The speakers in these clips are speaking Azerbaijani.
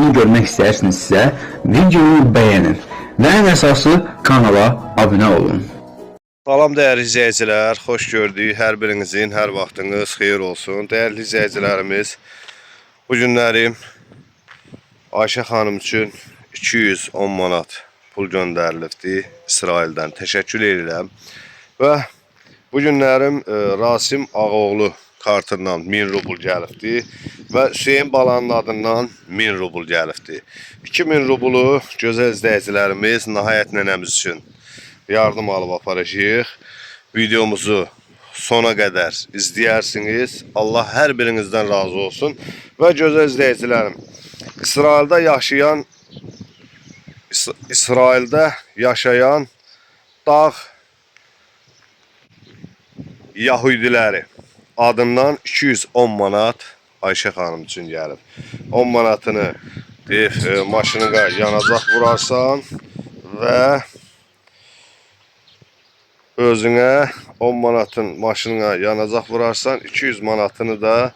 videonu görmək istəyirsinizsə, videonu bəyənin və ən əsası kanala abunə olun. Salam değerli izleyiciler, hoş gördük. Her birinizin, her vaxtınız xeyir olsun. Değerli izleyicilerimiz, bu günlərim Ayşə xanım üçün 210 manat pul göndərilibdi İsraildən. Təşəkkür edirəm. Və bu günlərim Rasim Ağaoğlu kartından 1000 rubl gəlibdi və Hüseyin Balanın adından 1000 rubl gəlibdi. 2000 rublu gözəl izleyicilerimiz nəhayət nənəmiz üçün yardım alıp aparacağıq. Videomuzu sona kadar izleyersiniz. Allah her birinizden razı olsun. Ve gözəl izleyicilerim, İsrail'de yaşayan dağ Yahudiləri adından 210 manat Ayşə xanım üçün gəlib. 10 manatını maşınına yanacaq vurarsan ve özüne 10 manatın maşınına yanacaq vurarsan 200 manatını da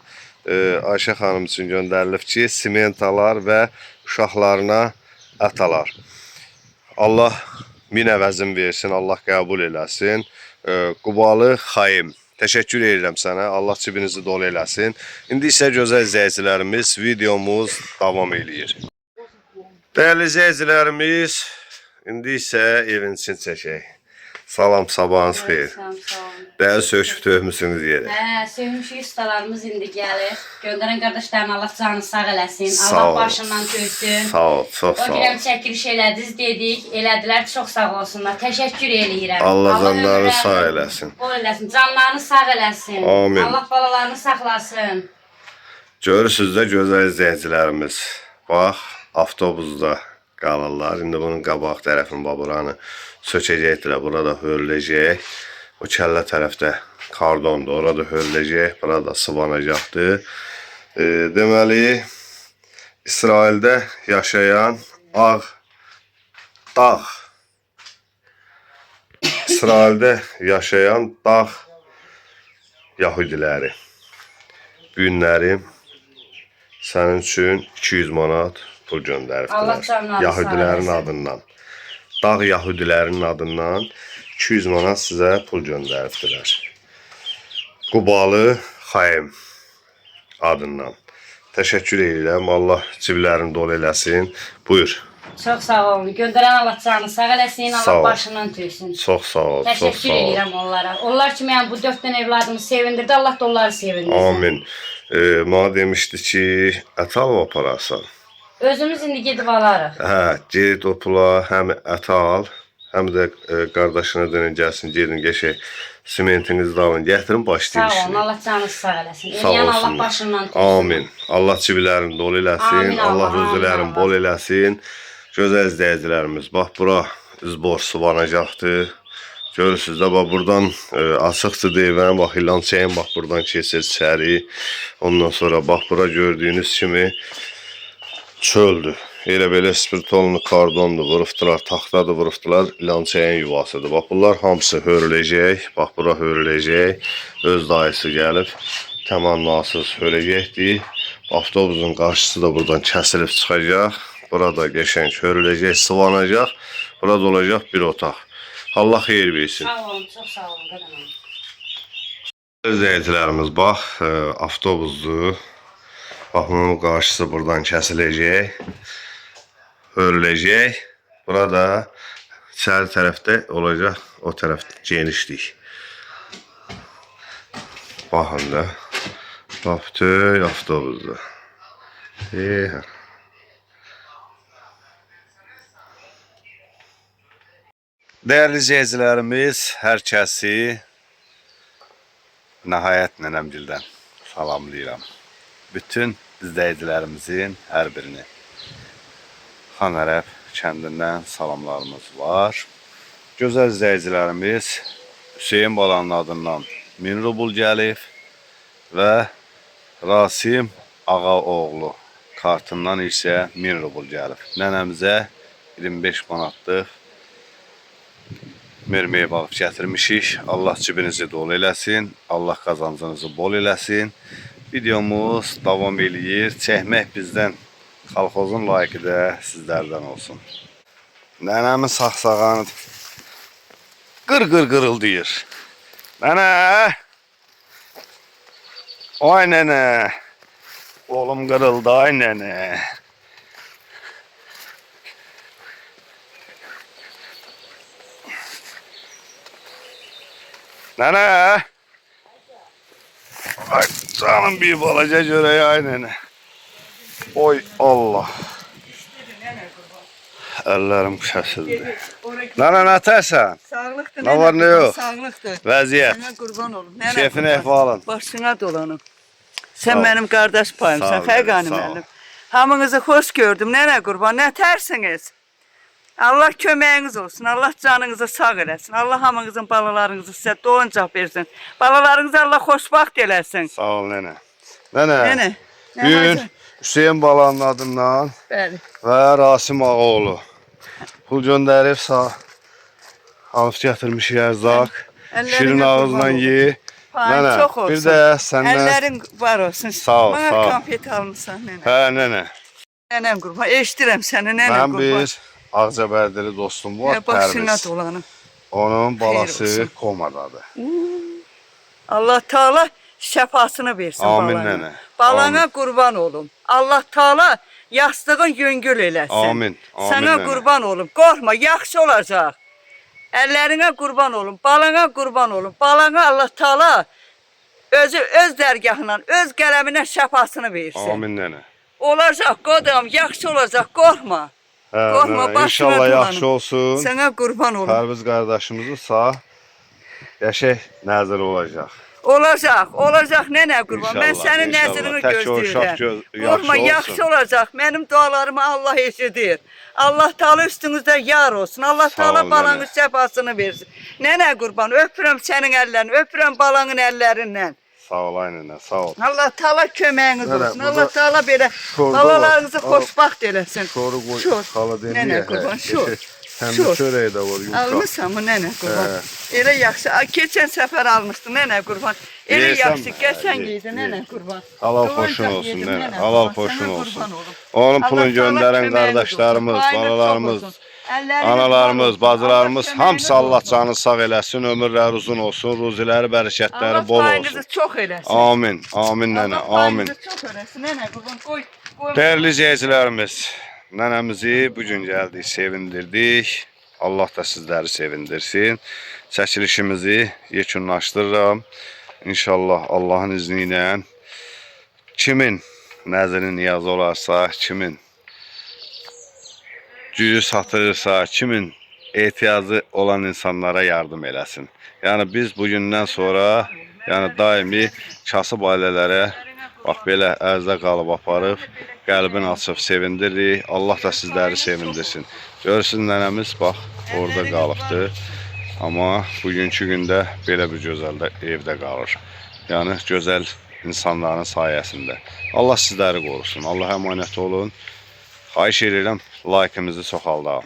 Ayşə xanım üçün göndərilib ki, siment alar və uşaqlarına ət alar. Allah min əvəzin versin, Allah qəbul eləsin. Qubalı Xaim, təşəkkür edirəm sənə, Allah cibinizi dolu eləsin. İndi isə gözəl izləyicilərimiz, videomuz davam eləyir. Dəyərli izləyicilərimiz, indi isə evin için çəkək. Salam, sabahınız xeyir. Değerli söküp dövmüsünüz yere. Sövmüşük ustalarımız indi gəlir. Göndərən qardaşlarına Allah canını sağ eləsin. Allah başından görsün. Sağ ol, çox sağ ol. O günəm çəkiliş elədiniz dedik. Elədilər, çox sağ olsunlar. Təşəkkür eləyirəm. Allah canlarını sağ eləsin. Bol eləsin. Canlarını sağ eləsin. Amin. Allah balalarını saxlasın. Görürsünüz də gözəl izləyicilərimiz. Bax, avtobusda qalırlar. İndi bunun qabaq tərəfini, buranı sökəcəkdirlər. Burada hörüləcək. O kəllə tərəfdə kardondur. Orada hörüləcək. Burada sıvanacaqdır. Deməli, İsraildə yaşayan dağ İsraildə yaşayan dağ Yahudiləri. Bu günlərim sənin üçün 200 manat pul göndəribdilər. Yahudilərin adından. Dağ Yahudilərin adından 200 manat sizə pul göndəribdilər. Qubalı Xaim adından. Təşəkkür edirəm. Allah ciblərini dolu eləsin. Buyur. Çox sağ olun. Göndərən Allah canını sağ eləsin. Allah başından tüysün. Çox sağ ol. Təşəkkür edirəm onlara. Onlar kimi yəni bu 4 dənə evladımı sevindirdi. Allah da onları sevindirsin. Amin. Bana demişdi ki, ət alıb apararsan. Özümüz indi gedib alarıq. Hə, gedib o pula həm ət al, həm də qardaşına dönün gəlsin, gedin geçək. Simentinizi de alın, gətirin, başlayın işini. Sağ olun, Allah canınızı sağ eləsin. Eləyən Allah başından tutsun. Amin. Allah çivilərini dolu eləsin, Allah rüzülərini bol eləsin. Gözəl izləyicilərimiz, bax bura üzbor sıvanacaqdır. Görürsünüz də, bax buradan açıqdır deyilən, bax ilan çəyin, bax buradan keçir içəri. Ondan sonra bax bura gördüyünüz kimi çöldür. Elə belə spirtolunu kardondur, vurufdular, taxtadır, vurufdular, ilan çəyin yuvasıdır. Bax bunlar hamısı hörüləcək, bax bura hörüləcək. Öz dayısı gəlib, təmannasız hörəcəkdir. Avtobusun qarşısı da buradan kəsilib çıxacaq. Burada qəşəng hörüləcək, sıvanacaq. Burada olacaq bir otaq. Allah xeyir versin. Sağ olun, çox sağ olun. İzləyicilərimiz, bax, avtobusdur. Bax, bunun qarşısı buradan kəsiləcək. Hörüləcək. Burada içəri tərəfdə olacaq, o tərəfdə genişlik. Baxın da. Bax, bütün avtobusdur. Değerli izləyicilərimiz, hər kəsi nəhayət nənəmgildən salamlayıram. Bütün izləyicilərimizin hər birini Xan Ərəb kəndindən salamlarımız var. Gözəl izləyicilərimiz Hüseyin Balanın adından 1000 rubl gəlib və Rasim Ağaoğlu kartından isə 1000 rubl gəlib. Nənəmizə 25 manatlıq mermiyə balıq gətirmişik. Allah cibinizi dolu eləsin. Allah qazancınızı bol eləsin. Videomuz davam eləyir. Çəkmək bizdən Kolxozun layıqı da sizlərdən olsun. Nənəmin saxsağanı qır qırıldayır. Nənə! Ay nənə! Oğlum qırıldı, ay nənə! Nənə! Ay canım bir balaca görək, ay nənə! Oy Allah! Əllərim kəsildi. Nənə, nə tərsən? Sağlıqdır. Nə var, nə yox? Sağlıqdır. Vəziyyət. Sənə qurban olum. Nənə Şefin qurban. əhvalın. Başına dolanım. Sən Sağ ol. mənim qardaş Sağ payımsan, ol, Fəqani sağ ol. müəllim. Hamınızı xoş gördüm. Nənə qurban, nə tərsiniz? Allah köməyiniz olsun. Allah canınızı sağ eləsin. Allah hamınızın balalarınızı sizə doyuncaq versin. Balalarınızı Allah xoşbaxt eləsin. Sağ ol nənə. Nənə. Nənə. nə Gün hacı? Hüseyin balanın adından Bəli. və Rasim Ağaoğlu pul göndərib alıb gətirmişik ərzaq. Əllərinə Şirin qurban ağızla olum. ye. Payın Nənə, çox olsun. bir də səndən... Əllərin var olsun. Sağ ol, Bana sağ ol. konfet almışsan nənə. Hə, nənə. Nənəm qurban. Eşidirəm səni nənəm Mən qurban. bir Ağcabərdili dostum var, Başına Pərviz. dolanım. Onun balası olsun. komadadır. Allah Taala şəfasını versin Amin balana. nənə. Balana Amin. qurban olum. Allah Taala yastığın yüngül eləsin. Amin. Amin Sənə nənə. qurban olum. Qorxma, yaxşı olacaq. Əllərinə qurban olum. Balana qurban olum. Balana Allah Taala özü öz dərgahından, öz qələminə şəfasını versin. Amin nənə. Olacaq qodam, yaxşı olacaq. Qorxma. Hə, Qorxma, nənə. başına İnşallah dolanım. yaxşı olsun. Sənə qurban olum. Pərviz qardaşımızın sağ qəşəng nəzəri olacaq. Olacaq, olacaq nənə qurban. Mən İnşallah, sənin inşallah. nəzrini Tək o uşaq gözləyirəm. yaxşı Qorxma, olsun. yaxşı olacaq. Mənim dualarımı Allah eşidir. Allah Taala üstünüzdə yar olsun. Allah Sağ Taala ol, balanın nənə. şəfasını versin. Nənə qurban, öpürəm sənin əllərini, öpürəm balanın əllərindən. Sağ ol ay nənə, sağ ol. Allah Taala köməyiniz Nənə, olsun. burada Allah Taala belə şorba balalarınızı var. xoşbaxt eləsin. Şoru qoy, Şor. xala dendi Nənə ya. qurban, şor. Səndə Şor. çörək də var, yumşaq. Almışsan mı nənə qurban? Hə. Elə yaxşı. Keçən səfər almışdın nənə qurban. Elə Yeyirsən yaxşı, mi? qəşəng Ye, idi ye. nənə qurban. Halal Doyuncaq xoşun olsun yedim nənə, nənə halal qurban, xoşun sənə olsun. qurban olum. Onun Allah pulunu Taala göndərən köməyiniz qardaşlarımız, olsun, payınız balalarımız, çox olsun. Əlləriniz analarımız, var olsun. bacılarımız Allah hamısı köməyiniz Allah olsun. canı sağ eləsin, ömürləri uzun olsun, ruziləri, bərəkətləri Allah bol payınızı olsun. çox eləsin. Amin, amin nənə, Allah amin. payınızı çox eləsin nənə qurban. Qoy. Dəyərli izləyicilərimiz, nənəmizi bu gün gəldik, sevindirdik. Allah da sizləri sevindirsin. Çəkilişimizi yekunlaşdırıram. İnşallah Allahın izni ilə kimin nəzri niyaz olarsa, kimin gücü satırırsa, kimin ehtiyacı olan insanlara yardım eləsin. Yəni biz bugündən sonra daimi kasıb ailələrə bax belə ərzə qalıb aparıb, qəlbin açıb sevindiririk. Allah da sizləri sevindirsin. Görürsünüz nənəmiz bax orada qalıbdır. Amma bugünkü gündə belə bir gözəl evdə qalır. Yəni gözəl insanların sayəsində. Allah sizləri qorusun. Allah əmanət olun. Xahiş edirəm, like-ımızı çoxaldaq.